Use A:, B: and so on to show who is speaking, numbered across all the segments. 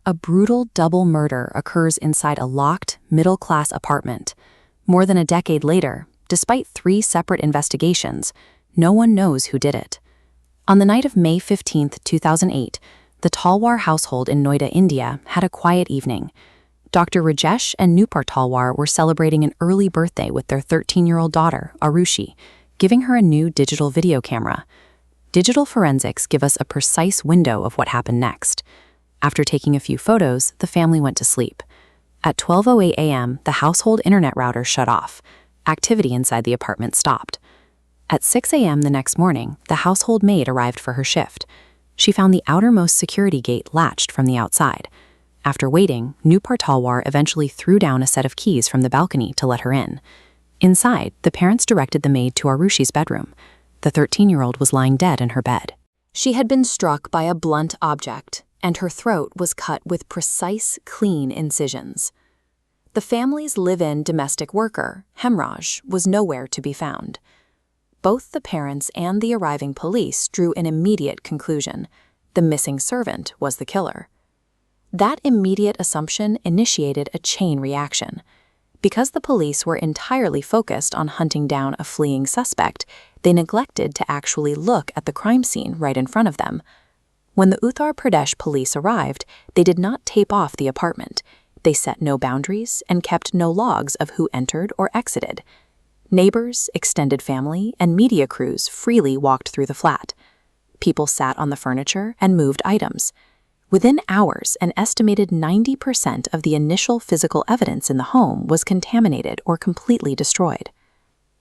A: A brutal double murder occurs inside a locked, middle-class apartment. More than a decade later, despite 3 separate investigations, no one knows who did it. On the night of May 15, 2008, the Talwar household in Noida, India, had a quiet evening. Dr. Rajesh and Nupur Talwar were celebrating an early birthday with their 13-year-old daughter, Aarushi, giving her a new digital video camera. Digital forensics give us a precise window of what happened next. After taking a few photos, the family went to sleep. At 12:08 a.m., the household internet router shut off. Activity inside the apartment stopped. At 6 a.m. the next morning, the household maid arrived for her shift. She found the outermost security gate latched from the outside. After waiting, Nupur Talwar eventually threw down a set of keys from the balcony to let her in. Inside, the parents directed the maid to Aarushi's bedroom. The 13-year-old was lying dead in her bed. She had been struck by a blunt object, and her throat was cut with precise, clean incisions. The family's live-in domestic worker, Hemraj, was nowhere to be found. Both the parents and the arriving police drew an immediate conclusion. The missing servant was the killer. That immediate assumption initiated a chain reaction. Because the police were entirely focused on hunting down a fleeing suspect, they neglected to actually look at the crime scene right in front of them. When the Uttar Pradesh police arrived, they did not tape off the apartment. They set no boundaries and kept no logs of who entered or exited. Neighbors, extended family, and media crews freely walked through the flat. People sat on the furniture and moved items. Within hours, an estimated 90% of the initial physical evidence in the home was contaminated or completely destroyed.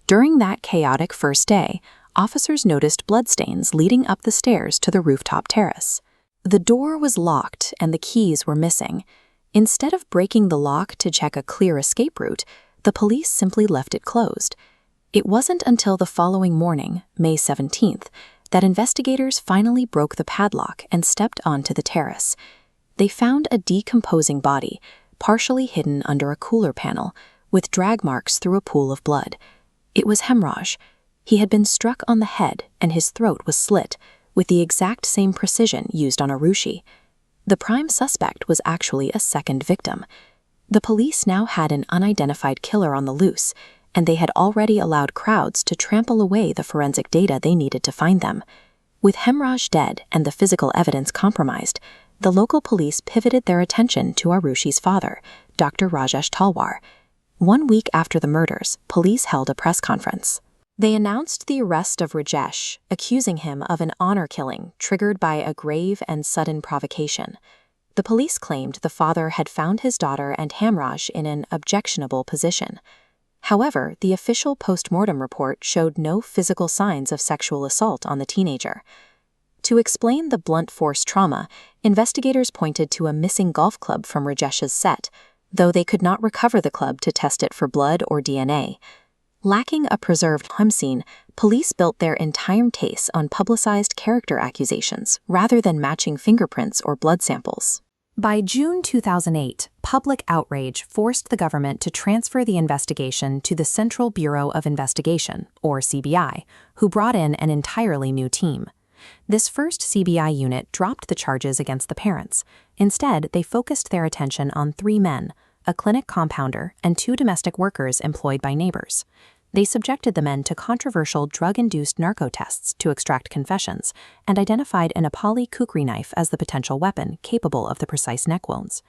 A: During that chaotic first day, officers noticed bloodstains leading up the stairs to the rooftop terrace. The door was locked and the keys were missing. Instead of breaking the lock to check a clear escape route, the police simply left it closed. It wasn't until the following morning, May 17th, that investigators finally broke the padlock and stepped onto the terrace. They found a decomposing body, partially hidden under a cooler panel, with drag marks through a pool of blood. It was Hemraj. He had been struck on the head and his throat was slit, with the exact same precision used on Aarushi. The prime suspect was actually a second victim. The police now had an unidentified killer on the loose, and they had already allowed crowds to trample away the forensic data they needed to find them. With Hemraj dead and the physical evidence compromised, the local police pivoted their attention to Aarushi's father, Dr. Rajesh Talwar. 1 week after the murders, police held a press conference. They announced the arrest of Rajesh, accusing him of an honor killing triggered by a grave and sudden provocation. The police claimed the father had found his daughter and Hemraj in an objectionable position. However, the official post-mortem report showed no physical signs of sexual assault on the teenager. To explain the blunt force trauma, investigators pointed to a missing golf club from Rajesh's set, though they could not recover the club to test it for blood or DNA. Lacking a preserved crime scene, police built their entire case on publicized character accusations rather than matching fingerprints or blood samples. By June 2008, public outrage forced the government to transfer the investigation to the Central Bureau of Investigation, or CBI, who brought in an entirely new team. This first CBI unit dropped the charges against the parents. Instead, they focused their attention on 3 men, a clinic compounder, and 2 domestic workers employed by neighbors. They subjected the men to controversial drug-induced narco tests to extract confessions and identified an Nepali kukri knife as the potential weapon capable of the precise neck wounds.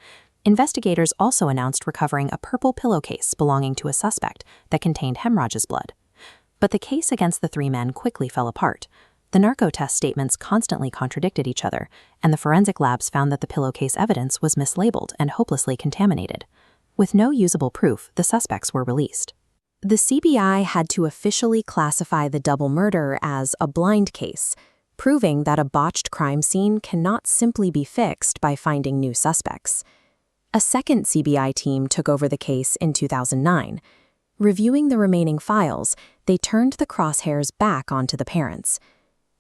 A: Investigators also announced recovering a purple pillowcase belonging to a suspect that contained Hemraj's blood. But the case against the 3 men quickly fell apart. The narco test statements constantly contradicted each other, and the forensic labs found that the pillowcase evidence was mislabeled and hopelessly contaminated. With no usable proof, the suspects were released. The CBI had to officially classify the double murder as a blind case, proving that a botched crime scene cannot simply be fixed by finding new suspects. A second CBI team took over the case in 2009. Reviewing the remaining files, they turned the crosshairs back onto the parents.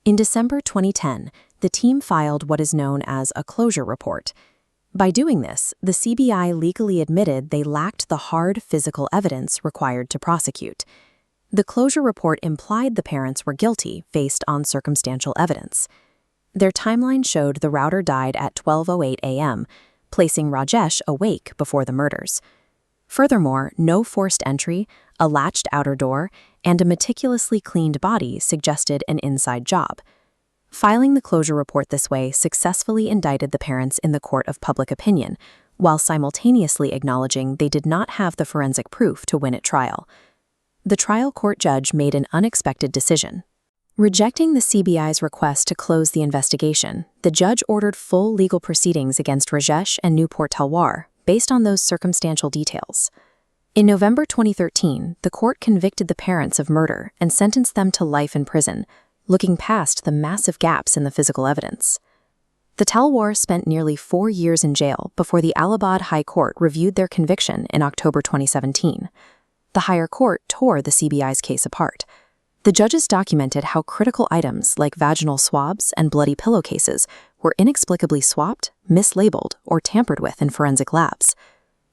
A: In December 2010, the team filed what is known as a closure report. By doing this, the CBI legally admitted they lacked the hard physical evidence required to prosecute. The closure report implied the parents were guilty based on circumstantial evidence. Their timeline showed the router died at 12:08 a.m., placing Rajesh awake before the murders. Furthermore, no forced entry, a latched outer door, and a meticulously cleaned body suggested an inside job. Filing the closure report this way successfully indicted the parents in the court of public opinion, while simultaneously acknowledging they did not have the forensic proof to win at trial. The trial court judge made an unexpected decision. Rejecting the CBI's request to close the investigation, the judge ordered full legal proceedings against Rajesh and Nupur Talwar, based on those circumstantial details. In November 2013, the court convicted the parents of murder and sentenced them to life in prison, looking past the massive gaps in the physical evidence. The Talwar spent nearly 4 years in jail before the Allahabad High Court reviewed their conviction in October 2017. The higher court tore the CBI's case apart. The judges documented how critical items like vaginal swabs and bloody pillowcases were inexplicably swapped, mislabeled, or tampered with in forensic labs.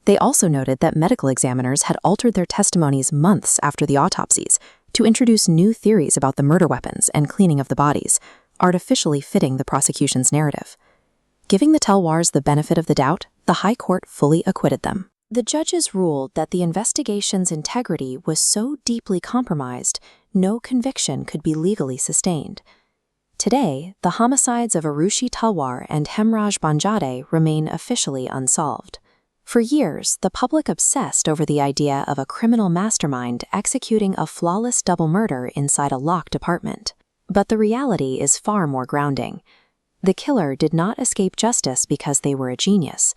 A: They also noted that medical examiners had altered their testimonies months after the autopsies to introduce new theories about the murder weapons and cleaning of the bodies, artificially fitting the prosecution's narrative. Giving the Talwars the benefit of the doubt, the High Court fully acquitted them. The judges ruled that the investigation's integrity was so deeply compromised, no conviction could be legally sustained. Today, the homicides of Aarushi Talwar and Hemraj Banjade remain officially unsolved. For years, the public obsessed over the idea of a criminal mastermind executing a flawless double murder inside a locked apartment. But the reality is far more grounding. The killer did not escape justice because they were a genius.